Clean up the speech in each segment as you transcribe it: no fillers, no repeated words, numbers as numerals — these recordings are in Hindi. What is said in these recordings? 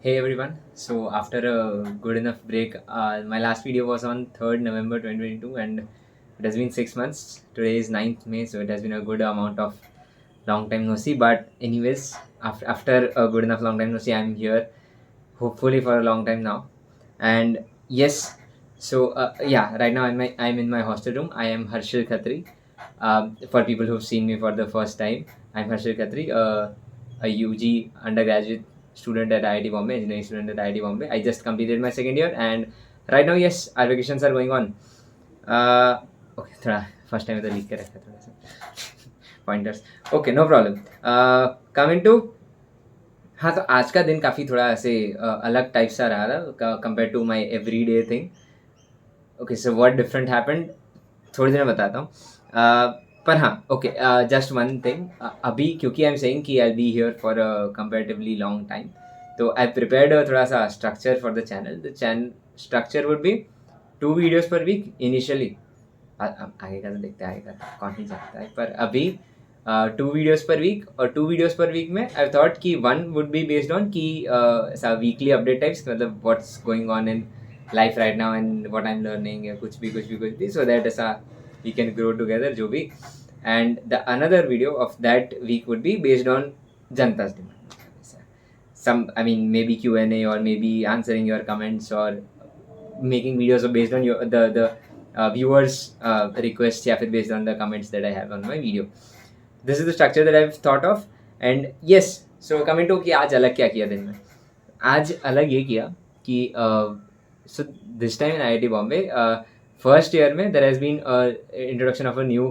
Hey everyone. So after a good enough break, my last video was on 3rd November 2022 and it has been 6 months. Today is 9th May, so it has been a good amount of long time no see. But anyways, after a good enough long time no see, I'm here hopefully for a long time now. And yes, so yeah, right now I'm in my hostel room. I am Harshil Khatri. For people who've seen me for the first time, I'm Harshil Khatri, a UG undergraduate student at IIT Bombay, engineering student at IIT Bombay. I just completed my second year, and right now, yes, our vacations are going on. Uh, okay, थोड़ा first time तो लिख के रखा थोड़ा सा pointers. Okay, no problem. Coming to हाँ, तो आज का दिन काफ़ी थोड़ा ऐसे अलग टाइप सा रहा था compare to my everyday thing. Okay, so what different happened थोड़ी देर में बताता हूँ। पर हाँ, ओके, जस्ट वन थिंग। अभी क्योंकि आई एम सेइंग कि I be here for a comparatively long time, तो आई प्रिपेयर्ड थोड़ा सा structure for the channel structure would be 2 videos per week initially. आगे का तो देखते हैं, आगे का कौन ही जानता है, पर अभी 2 वीडियोज़ पर वीक, और 2 वीडियोज़ पर वीक में आई थॉट कि one would be based on कि ऐसा वीकली अपडेट टाइप्स, मतलब what's going on in life right now and what I am learning, या कुछ भी सो दैट ऐसा वी कैन ग्रो टुगेदर जो भी। And the another video of that week would be based on जनता's demand, some, I mean, maybe Q&A, or maybe answering your comments, or making videos based on your the viewers requests, या फिर based on the comments that I have on my video. This is the structure that I've thought of. And yes, so coming to कि आज अलग क्या किया दिन में। आज अलग ये किया कि so this time in IIT Bombay, first year में there has been a introduction of a new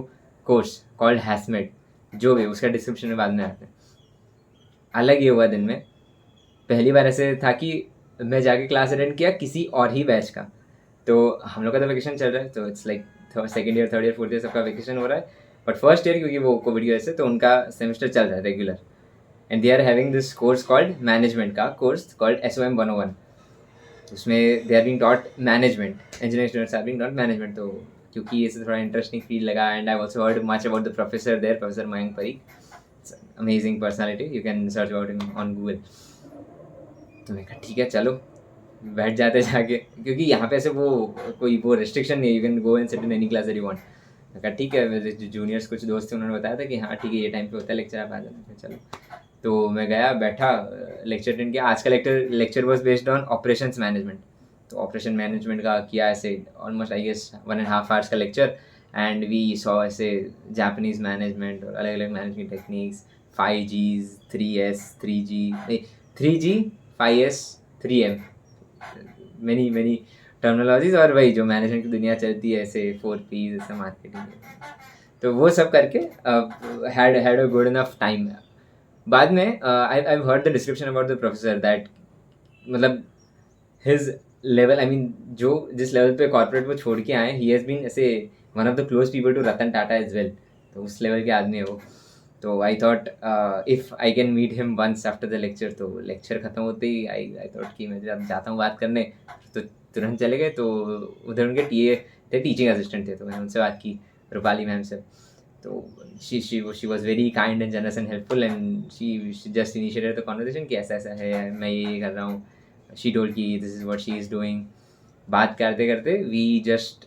course called HASMET, जो भी उसका डिस्क्रिप्शन में बाद में आता है। अलग ये हुआ दिन में, पहली बार ऐसे था कि मैं जाके क्लास अटेंड किया किसी और ही बैच का। तो हम लोग का तो वेकेशन चल रहा है, तो it's like second year, third year, fourth year सबका वेकेशन हो रहा है। बट फर्स्ट ईयर क्योंकि वो कोविड की वजह से, तो उनका सेमेस्टर चल रहा है regular, and they are having this course called management का कोर्स कॉल्ड SOM 101। उसमें they are being taught management, engineering students are being taught management. तो क्योंकि इससे थोड़ा इंटरेस्टिंग फील लगा, and I also heard much about the professor there, professor Mayank Pareek, amazing personality, you can search about him on Google. तो मैं कहा ठीक है चलो बैठ जाते जाके, क्योंकि यहाँ पे ऐसे वो कोई वो रेस्ट्रिक्शन नहीं है, you can go and sit in any class that you want. मैं कहा ठीक है, मेरे जो जूनियर्स कुछ दोस्त थे उन्होंने बताया था कि हाँ ठीक है ये टाइम पे होता है लेक्चर, आप आ जाना। चलो, तो मैं गया, बैठा, लेक्चर अटेंड किया। आज का lecture was based on operations management. तो ऑपरेशन मैनेजमेंट का किया ऐसे ऑलमोस्ट आई गेस 1.5 आवर्स का लेक्चर, एंड वी सॉ ऐसे जापानीज मैनेजमेंट और अलग अलग management techniques, 5Gs, 3S, 3G, 3G, 5S, 3M, many terminologies, और वही जो मैनेजमेंट की दुनिया चलती है ऐसे 4Ps, ऐसा मार्केटिंग। तो वो सब करके had a good enough time. बाद में I heard the description about the professor that, मतलब हिज लेवल, आई मीन जो जिस लेवल पे कॉर्पोरेट वो छोड़ के आए, ही हैज़ बीन ऐसे one of the close people to Ratan Tata as well. तो उस लेवल के आदमी है वो। तो I thought if I can meet him once after the lecture, तो लेक्चर ख़त्म होते ही आई थॉट कि मैं जब जाता हूँ बात करने, तो तुरंत चले गए। तो उधर उनके टीए थे, टीचिंग असिस्टेंट थे, तो मैंने उनसे बात की, रूपाली मैम से। तो she was very kind and generous and helpful, and she just initiated the conversation कि ऐसा ऐसा है, मैं ये कर रहा हूँ। शी टोल्ड कि this is what she is doing. बात करते करते वी जस्ट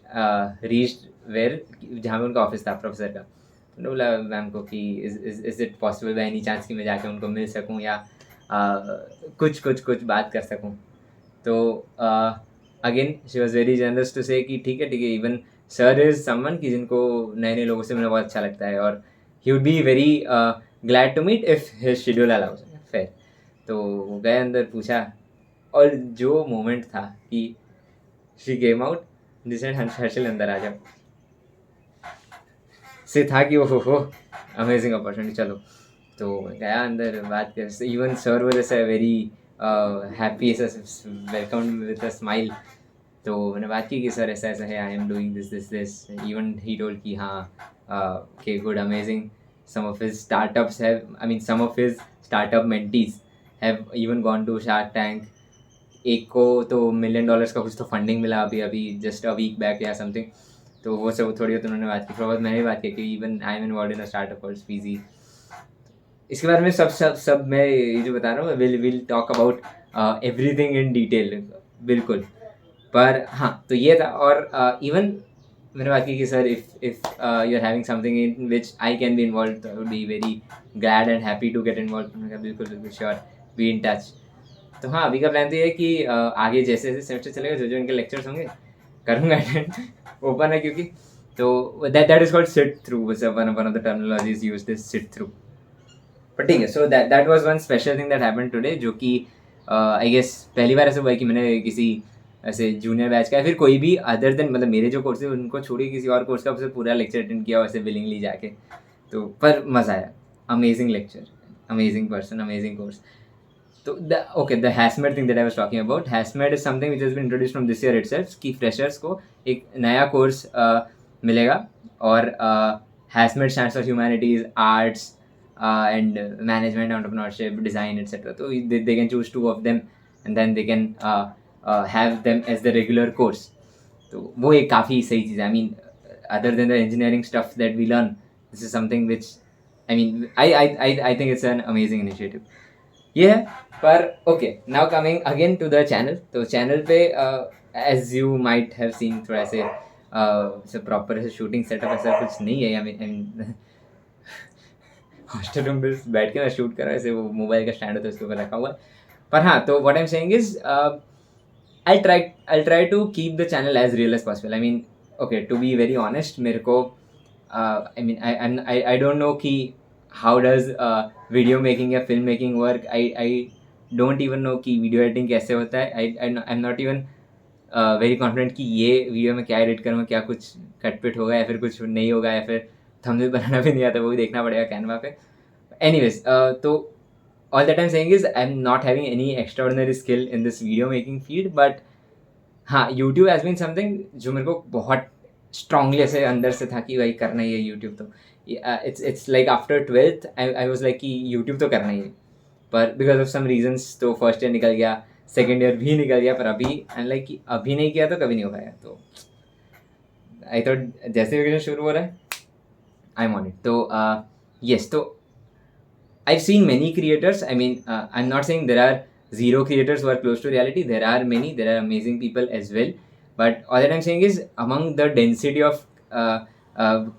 रीच्ड वेयर, जहाँ पे उनका ऑफिस था प्रोफेसर का। तो बोला मैम को कि is it possible by any chance कि मैं जाके उनको मिल सकूँ, या कुछ बात कर सकूँ। तो again she was very generous to say कि ठीक है, इवन सर इज़ समवन कि जिनको नए नए लोगों से मिलना बहुत अच्छा लगता है, और he would be very glad to meet if his schedule allows. Fair. तो वो गए अंदर, पूछा, और जो मोमेंट था कि she came out, this and Harshal अंदर आ जाओ, से था कि हो अमेजिंग अपॉर्चुनिटी, चलो। तो गया अंदर, बात कर, इवन सर वाज ऐसा वेरी हैप्पी, ऐसा वेलकम विद अ स्माइल। तो मैंने बात की कि सर ऐसा ऐसा है, I am doing this. Even he told कि हाँ okay good, amazing. Some of his startups have, I mean some of his startup mentees have even gone to Shark Tank. एक को तो $1 million का कुछ तो फंडिंग मिला अभी अभी जस्ट अ वीक बैक या समथिंग। तो वो सब थोड़ी बहुत उन्होंने बात की, थोड़ा बहुत मैंने भी बात की कि even I am involve in a startup called Speegee. इसके बारे में सब मैं ये जो बता रहा हूँ, will talk about everything in detail, बिल्कुल। पर हाँ, तो ये था। और इवन मैंने बात की कि sir, if you are having something in which I can be involve, I would be very glad and happy to get involve. मैंने कहा बिल्कुल बिल्कुल श्योर, बी इन टच। तो हाँ, अभी का प्लान तो ये है कि आगे जैसे जैसे सेमेस्टर चलेगा, जो जो इनके लेक्चर्स होंगे करूँगा अटेंड। ओपन है क्योंकि, तो that is called sit through, one of the terminologies used is sit through. पर ठीक है, so that was one special thing that happened today, जो कि आई गेस पहली बार ऐसा हुआ है कि मैंने किसी ऐसे जूनियर बैच का या फिर कोई भी अदर देन, मतलब मेरे जो कोर्स है उनको छोड़ के किसी और कोर्स का पूरा लेक्चर अटेंड किया वैसे विलिंगली जाके। तो पर मज़ा आया, amazing lecture, amazing person, amazing course. तो the HASMED thing that I was talking about, HASMED is something which has been introduced from this year itself, कि freshers को एक नया कोर्स मिलेगा। और HASMED stands for humanities, arts, and management, entrepreneurship, design, etc. तो they can choose 2 of them and then they can have them as the regular course. तो वो एक काफ़ी सही चीज़ है। I mean, other than the engineering stuff that we learn, this is something which, I mean, I think it's an amazing initiative. ये है। पर okay, now coming again to the channel. तो चैनल पे as you might have seen, थोड़ा ऐसे प्रॉपर ऐसे शूटिंग सेटअप ऐसा कुछ नहीं है। आई मीन हॉस्टल रूम में बैठ के मैं शूट कर रहा, ऐसे वो मोबाइल का स्टैंड होता है उसके ऊपर रखा हुआ है। पर हाँ, तो what I am saying is I'll try to keep the channel as real as possible. I mean, okay, to be very honest, मेरे को I mean, I don't know कि how does video making या film making work. I don't even know कि video editing कैसे होता है. I'm not even very confident कि ये वीडियो में क्या एडिट करूँगा, क्या कुछ कटपिट होगा या फिर कुछ नहीं होगा, या फिर थंबनेल बनाना भी नहीं आता, वो भी देखना पड़ेगा कैनवा पे। Anyways, तो all that I'm saying is I'm not having any extraordinary skill in this video making field, but हाँ, यूट्यूब हैज़ बीन समथिंग जो मेरे को बहुत स्ट्रांगली ऐसे अंदर से था कि भाई करना ही है यूट्यूब। तो it's like after 12th I was like कि यूट्यूब तो करना ही है। पर बिकॉज ऑफ सम रीजंस तो फर्स्ट ईयर निकल गया, सेकेंड ईयर भी निकल गया, पर अभी आई लाइक कि अभी नहीं किया तो कभी नहीं हो पाएगा। तो आई थॉट जैसे वेकेशन शुरू हो रहा है, आई एम ऑन इट। तो येस, तो I've seen many creators. I mean, I'm not saying there are zero creators who are close to reality. There are many. There are amazing people as well. But all that I'm saying is, among the density of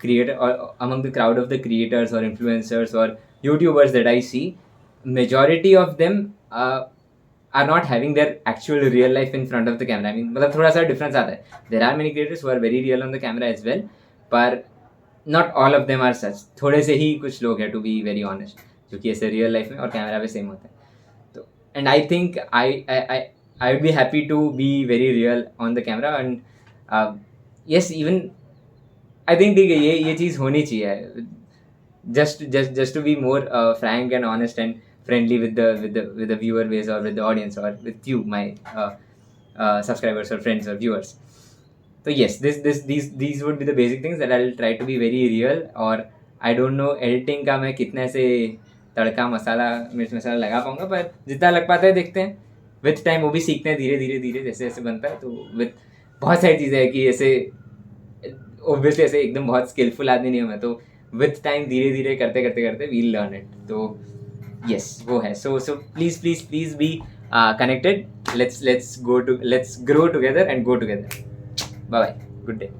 creator, or among the crowd of the creators or influencers or YouTubers that I see, majority of them are not having their actual real life in front of the camera. I mean, मतलब थोड़ा सा difference आता है. There are many creators who are very real on the camera as well, पर not all of them are such. थोड़े से ही कुछ लोग हैं, to be very honest, जो कि ऐसे रियल लाइफ में और कैमरा पे सेम होता है। तो and I think I would be happy to be very real on the camera. And yes, even I think ठीक है, ये चीज़ होनी चाहिए, just to be more frank and honest and friendly with the viewer base or with the audience or with you, my subscribers or friends or viewers. So yes, these would be the basic things that I'll try to be very real. और I don't know editing का मैं कितने से तड़का मसाला मिर्च मसाला लगा पाऊँगा, पर जितना लग पाता है देखते हैं। विथ टाइम वो भी सीखते हैं, धीरे धीरे धीरे जैसे जैसे बनता है। तो विथ बहुत सारी चीज़ें हैं कि ऐसे ओब्वियसली ऐसे एकदम बहुत स्किलफुल आदमी नहीं हूँ मैं, तो विथ टाइम धीरे धीरे करते करते करते वील लर्न इट। तो यस, वो है। So please be connected. Let's grow together and go together. Bye bye, good day.